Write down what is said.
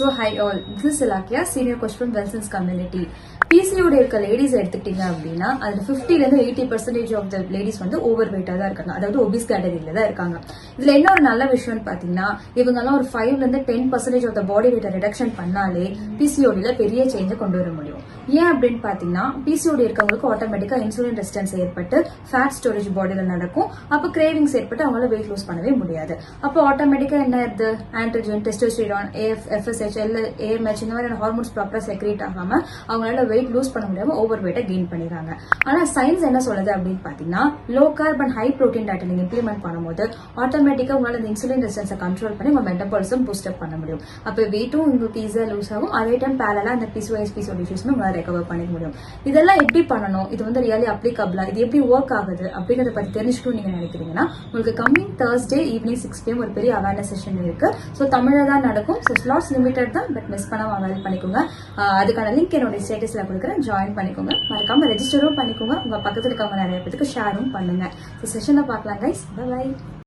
So hi all, this is Ilakia, senior coach from Welson's community. PCOD இருக்க ladies எடுத்துக்கிட்டீங்க அப்படின்னா அதுல 50-80% of the ladies வந்து over வெயிட்டா தான் இருக்காங்க, அதாவது ஒபிஸ் கேட்டகரியில தான் இருக்காங்க. இதுல என்ன ஒரு நல்ல விஷயம்னு பாத்தீங்கன்னா இவங்க எல்லாம் ஒரு 5-10% ஆஃப் த பாடி வெயிட்டை ரிடக்ஷன் பண்ணாலே பிசிஓடியில பெரிய சேஞ்சை கொண்டு வர முடியும். ஏன் அப்படின்னு பாத்தீங்கன்னா பிசிஓடி இருக்கவங்களுக்கு ஆட்டோமேட்டிக்கா இன்சுலின் ரெசிஸ்டன்ஸ் ஏற்பட்டு ஃபேட் ஸ்டோரேஜ் பாடியில நடக்கும். அப்ப கிரேவிங்ஸ் ஏற்பட்டு அவங்களால வெயிட் லூஸ் பண்ணவே முடியாது. அப்போ ஆட்டோமேட்டிக்கா என்ன ஆயிருது, ஆண்ட்ரோஜன், டெஸ்டோஸ்டிரான், FSH, AMH இந்த மாதிரி ஹார்மோன்ஸ் ப்ராப்பரா செக்ரேட் ஆகாம அவங்களால வெயிட் லூஸ் பண்ண முடியாம ஓவர் வெயிட்டை கெயின் பண்ணிடுறாங்க. ஆனா சயின்ஸ் என்ன சொல்லுது அப்படின்னு பாத்தீங்கன்னா low corp and high protein diet நீங்க இம்ப்ளிமெண்ட் பண்ணும்போது ஆட்டோமேட்டிக்கா உங்களால இந்த இன்சுலின் ரெசிஸ்டன்ஸை கண்ட்ரோல் பண்ணி உங்க மெட்டபாலிசம் பூஸ்ட் அப் பண்ண முடியும். அப்ப வெயிட்டும் உங்களுக்கு ஈஸியா லூஸ் ஆகும், அதே டைம் பேரலா அந்த PCOS இஷ்யூஸ்மே உங்களால ரெக்கவர் பண்ணிக்க முடியும். இதெல்லாம் எப்படி பண்ணணும், இது வந்து ரியலி அப்ளிகபிளா, இது எப்படி ஒர்க் ஆகுது அப்படிங்கறத பத்தி தெரிஞ்சுக்கணும் நீங்க நினைக்கிறீங்கன்னா உங்களுக்கு கம்மிங் Thursday ஈவினிங் 6 PM ஒரு பெரிய அவேர்னஸ் செஷன் இருக்கு. ஸோ தமிழ்ல தான் நடக்கும். ஸோ ஸ்லாட்ஸ் லிமிடெட் தான், பட் மிஸ் பண்ணாம அவைல் பண்ணிக்கோங்க. அதுக்கான லிங்க் என்னோட ஸ்டேட்டஸ்ல கொடுக்குறேன், ஜாயின் பண்ணிக்கோங்க. மறக்காம ரெஜிஸ்டரும் பண்ணிக்கோங்க. உங்க பக்கத்துல இருக்கவங்க நிறைய பேருக்கு ஷேரும் பண்ணுங்க. ஸோ செஷனை பார்க்கலாம் கைஸ். பை.